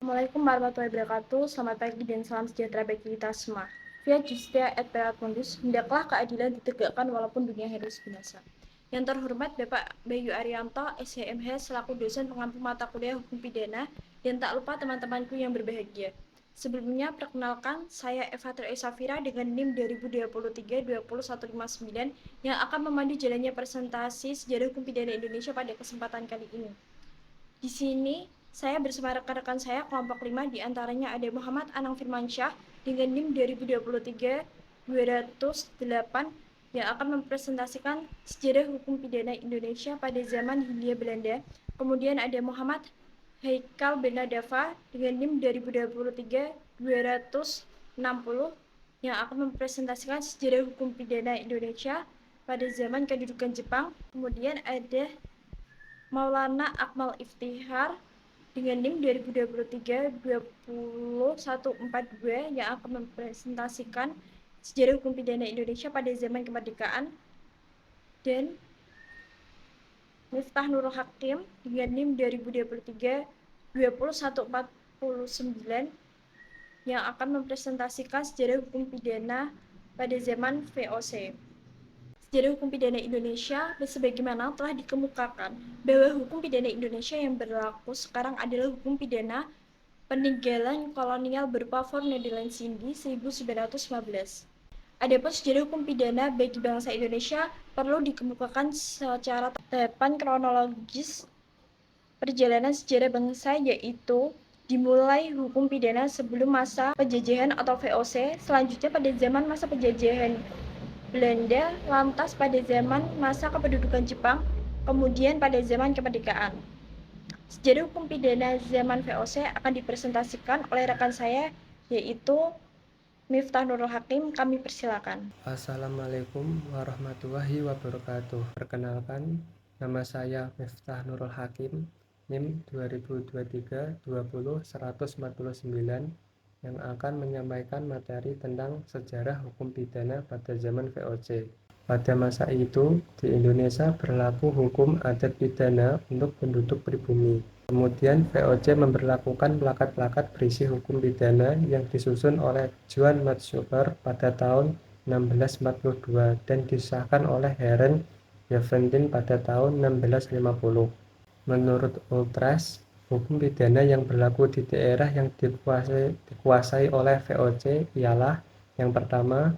Assalamualaikum warahmatullahi wabarakatuh. Selamat pagi dan salam sejahtera bagi kita semua. Via Justia et Perat Mundus, hendaklah keadilan ditegakkan walaupun dunia harus binasa. Yang terhormat Bapak Bayu Arianto, SHMH, selaku dosen pengampu mata kuliah Hukum Pidana, dan tak lupa teman-temanku yang berbahagia. Sebelumnya, perkenalkan, saya Eva Tri Safira dengan NIM 2023-20159 yang akan memandu jalannya presentasi sejarah hukum pidana Indonesia pada kesempatan kali ini. Di sini saya bersama rekan-rekan saya kelompok 5, diantaranya ada Muhammad Anang Firmansyah dengan NIM 2023-208 yang akan mempresentasikan sejarah hukum pidana Indonesia pada zaman Hindia Belanda. Kemudian ada Muhammad Haikal Bernadava dengan NIM 2023-260 yang akan mempresentasikan sejarah hukum pidana Indonesia pada zaman kedudukan Jepang. Kemudian ada Maulana Akmal Iftihar dengan NIM 2023-20142 yang akan mempresentasikan sejarah hukum pidana Indonesia pada zaman kemerdekaan, dan Miftah Nurul Hakim dengan NIM 2023-20149 yang akan mempresentasikan sejarah hukum pidana pada zaman VOC. Sejarah hukum pidana Indonesia sebagaimana telah dikemukakan bahwa hukum pidana Indonesia yang berlaku sekarang adalah hukum pidana peninggalan kolonial berupa For Nederlands Indi 1915. Adapun sejarah hukum pidana bagi bangsa Indonesia perlu dikemukakan secara tahapan kronologis perjalanan sejarah bangsa, yaitu dimulai hukum pidana sebelum masa penjajahan atau VOC, selanjutnya pada zaman masa penjajahan Belanda, lantas pada zaman masa kependudukan Jepang, kemudian pada zaman kemerdekaan. Sejarah hukum pidana zaman VOC akan dipresentasikan oleh rekan saya, yaitu Miftah Nurul Hakim. Kami persilakan. Assalamualaikum warahmatullahi wabarakatuh. Perkenalkan, nama saya Miftah Nurul Hakim, NIM 2023-20149, yang akan menyampaikan materi tentang sejarah hukum pidana pada zaman VOC. Pada masa itu, di Indonesia berlaku hukum adat pidana untuk penduduk pribumi. Kemudian VOC memberlakukan plakat-plakat berisi hukum pidana yang disusun oleh Juan Matsuyker pada tahun 1642 dan disahkan oleh Heren Yevhentin pada tahun 1650. Menurut Ultras, hukum pidana yang berlaku di daerah yang dikuasai oleh VOC ialah: yang pertama,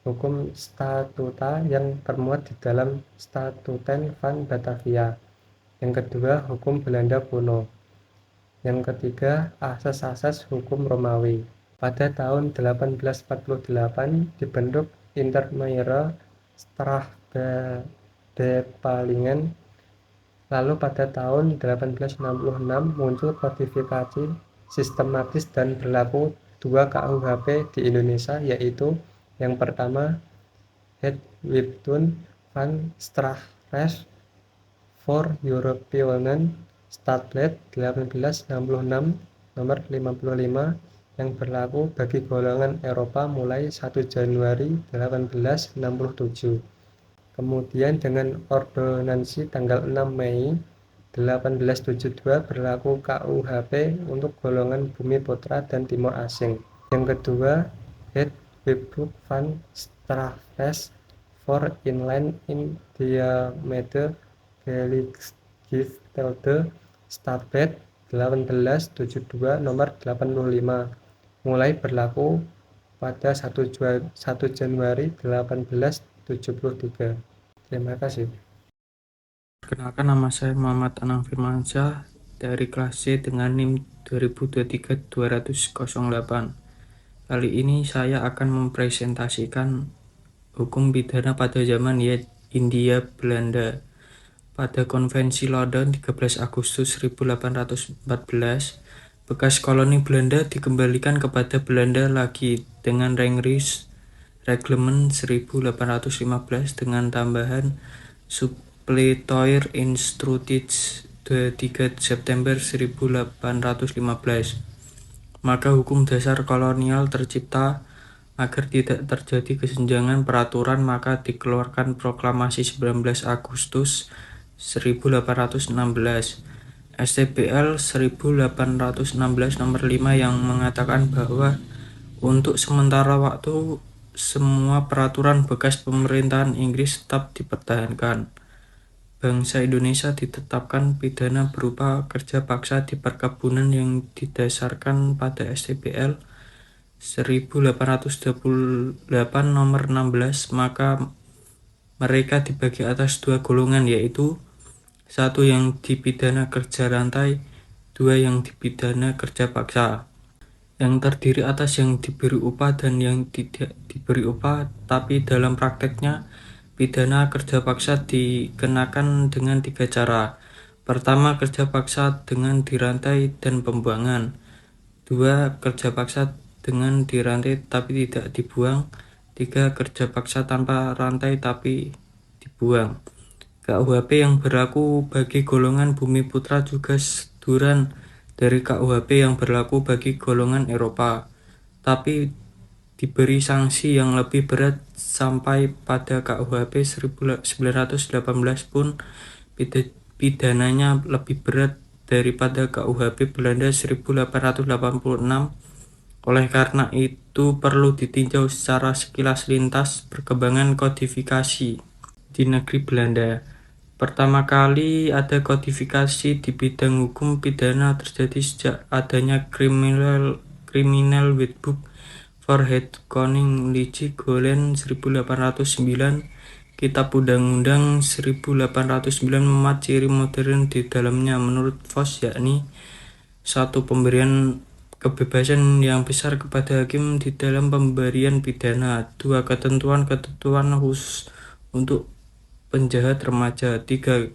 hukum statuta yang termuat di dalam Statuten van Batavia. Yang kedua, hukum Belanda kuno. Yang ketiga, asas-asas hukum Romawi. Pada tahun 1848 dibentuk Intermeire Strafbepalingen. Lalu pada tahun 1866 muncul kodifikasi sistematis dan berlaku 2 KUHP di Indonesia, yaitu yang pertama Het Wetboek van Strafrecht voor Europeanen Stadwet 1866 nomor 55 yang berlaku bagi golongan Eropa mulai 1 Januari 1867. Kemudian dengan ordonansi tanggal 6 Mei 1872 berlaku KUHP untuk golongan Bumi Putra dan Timur Asing. Yang kedua, Het Wetboek van Strafrecht voor Inland in Diamede Gelijkgestelde Stadwet 1872 nomor 85 mulai berlaku pada 1 Januari 1873. Terima kasih. Perkenalkan, nama saya Muhammad Anang Firmansyah dari kelas C dengan NIM 2023-20008. Kali ini saya akan mempresentasikan hukum pidana pada zaman Hindia Belanda. Pada Konvensi London 13 Agustus 1814, bekas koloni Belanda dikembalikan kepada Belanda lagi dengan Rijksreglement 1815 dengan tambahan Suppletoire Instructies 3 September 1815. Maka hukum dasar kolonial tercipta. Agar tidak terjadi kesenjangan peraturan, maka dikeluarkan Proklamasi 19 Agustus 1816 STPL 1816 nomor 5 yang mengatakan bahwa untuk sementara waktu semua peraturan bekas pemerintahan Inggris tetap dipertahankan. Bangsa Indonesia ditetapkan pidana berupa kerja paksa di perkebunan yang didasarkan pada STPL 1828 nomor 16, maka mereka dibagi atas dua golongan, yaitu satu yang dipidana kerja rantai, dua yang dipidana kerja paksa, yang terdiri atas yang diberi upah dan yang tidak diberi upah. Tapi dalam prakteknya pidana kerja paksa dikenakan dengan 3 cara. Pertama, kerja paksa dengan dirantai dan pembuangan. 2, kerja paksa dengan dirantai tapi tidak dibuang. 3, kerja paksa tanpa rantai tapi dibuang. KUHP yang berlaku bagi golongan Bumi Putra juga seduran dari KUHP yang berlaku bagi golongan Eropa, tapi diberi sanksi yang lebih berat. Sampai pada KUHP 1918 pun pidananya lebih berat daripada KUHP Belanda 1886. Oleh karena itu perlu ditinjau secara sekilas lintas perkembangan kodifikasi di negeri Belanda. Pertama kali ada kodifikasi di bidang hukum pidana terjadi sejak adanya Criminal Witbook for Head Koning Liji Golen 1809. Kitab Undang-Undang 1809 memuat ciri modern di dalamnya menurut Voss, yakni 1. Pemberian kebebasan yang besar kepada hakim di dalam pemberian pidana. 2. Ketentuan-ketentuan khusus untuk penjahat remaja. 3.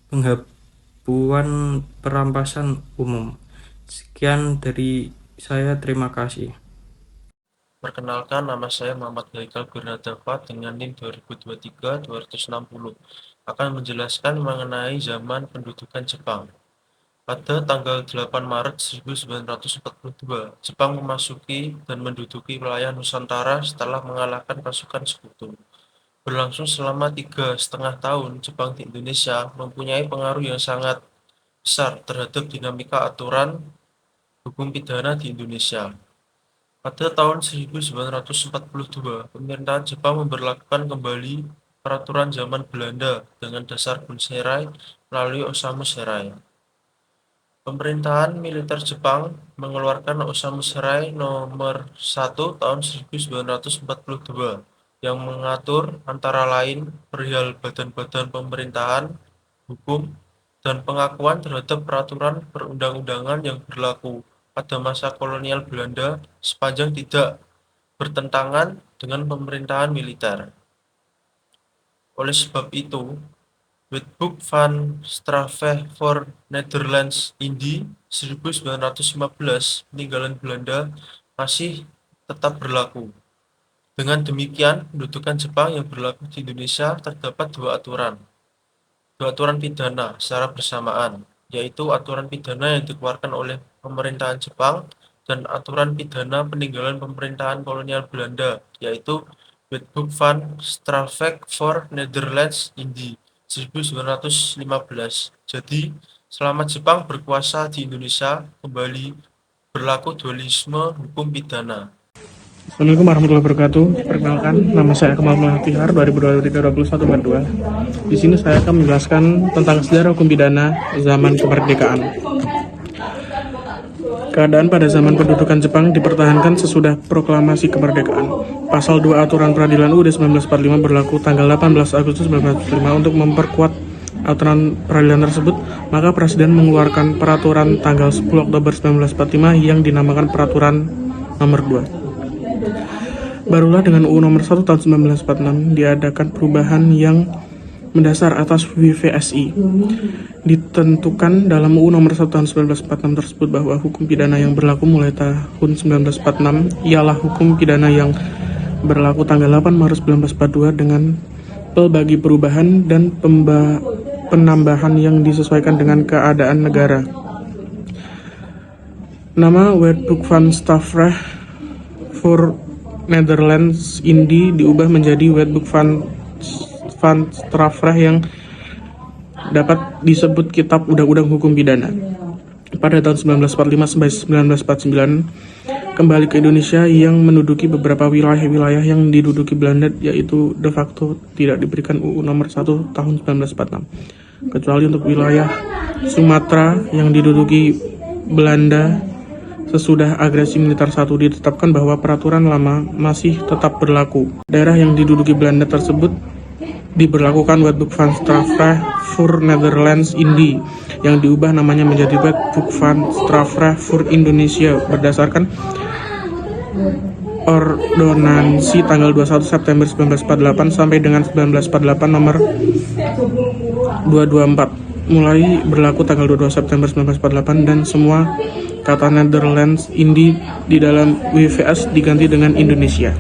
Penghapusan perampasan umum. Sekian dari saya, terima kasih. Perkenalkan, nama saya Muhammad Haikal Bernadava dengan NIM 2023-260. Akan menjelaskan mengenai zaman pendudukan Jepang. Pada tanggal 8 Maret 1942, Jepang memasuki dan menduduki wilayah Nusantara setelah mengalahkan pasukan Sekutu. Berlangsung selama 3,5 tahun, Jepang di Indonesia mempunyai pengaruh yang sangat besar terhadap dinamika aturan hukum pidana di Indonesia. Pada tahun 1942, pemerintahan Jepang memberlakukan kembali peraturan zaman Belanda dengan dasar Bunserai melalui Osamu Serai. Pemerintahan militer Jepang mengeluarkan Osamu Serai nomor 1 tahun 1942 yang mengatur antara lain perihal badan-badan pemerintahan, hukum, dan pengakuan terhadap peraturan perundang-undangan yang berlaku pada masa kolonial Belanda sepanjang tidak bertentangan dengan pemerintahan militer. Oleh sebab itu, Wetboek van Strafrecht voor Nederlands Indie 1915 peninggalan Belanda masih tetap berlaku. Dengan demikian, pendudukan Jepang yang berlaku di Indonesia terdapat dua aturan pidana secara bersamaan, yaitu aturan pidana yang dikeluarkan oleh pemerintahan Jepang dan aturan pidana peninggalan pemerintahan kolonial Belanda, yaitu Wetboek van Strafrecht voor Nederlands Indie 1915. Jadi, selama Jepang berkuasa di Indonesia, kembali berlaku dualisme hukum pidana. Assalamualaikum warahmatullahi wabarakatuh. Perkenalkan, nama saya Kemal Melantihar 2023-21 Di sini saya akan menjelaskan tentang sejarah hukum pidana zaman kemerdekaan. Keadaan pada zaman pendudukan Jepang dipertahankan sesudah proklamasi kemerdekaan. Pasal 2 Aturan Peradilan UUD 1945 berlaku tanggal 18 Agustus 1945 untuk memperkuat aturan peradilan tersebut, maka Presiden mengeluarkan peraturan tanggal 10 Oktober 1945 yang dinamakan Peraturan Nomor 2. Barulah dengan UU Nomor 1 tahun 1946 diadakan perubahan yang mendasar atas WVSI. Ditentukan dalam UU Nomor 1 tahun 1946 tersebut bahwa hukum pidana yang berlaku mulai tahun 1946 ialah hukum pidana yang berlaku tanggal 8 Maret 1942 dengan pelbagai perubahan dan penambahan yang disesuaikan dengan keadaan negara. Nama Wetboek van Strafrecht voor Nederlands Indie diubah menjadi Wetboek van Strafrecht yang dapat disebut Kitab Undang-Undang Hukum Pidana. Pada tahun 1945 sampai 1949, kembali ke Indonesia yang menduduki beberapa wilayah-wilayah yang diduduki Belanda, yaitu de facto tidak diberikan UU nomor 1 tahun 1946. Kecuali untuk wilayah Sumatera yang diduduki Belanda sesudah agresi militer 1 ditetapkan bahwa peraturan lama masih tetap berlaku. Daerah yang diduduki Belanda tersebut diberlakukan Wetboek van Strafrecht voor Nederlands Indie yang diubah namanya menjadi Wetboek van Strafrecht voor Indonesia berdasarkan Ordonansi tanggal 21 September 1948 sampai dengan 1948 nomor 224 mulai berlaku tanggal 22 September 1948 dan semua kata Netherlands Indie di dalam WVS diganti dengan Indonesia.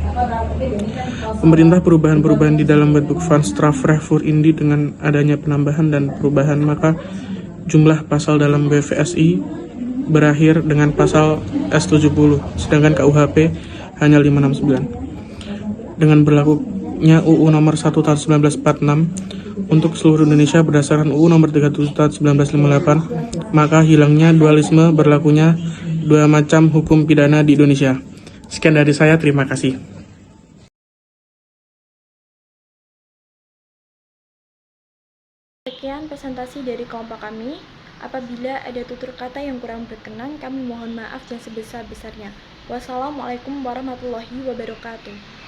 Pemerintah perubahan-perubahan di dalam Wetboek van Strafrecht voor Indie dengan adanya penambahan dan perubahan, maka jumlah pasal dalam WVSI berakhir dengan pasal S70, sedangkan KUHP hanya 569. Dengan berlakunya UU nomor 1 tahun 1946 untuk seluruh Indonesia berdasarkan UU nomor 37 tahun 1958, maka hilangnya dualisme berlakunya dua macam hukum pidana di Indonesia. Sekian dari saya, terima kasih. Sekian presentasi dari kelompok kami. Apabila ada tutur kata yang kurang berkenan, kami mohon maaf yang sebesar-besarnya. Wassalamualaikum warahmatullahi wabarakatuh.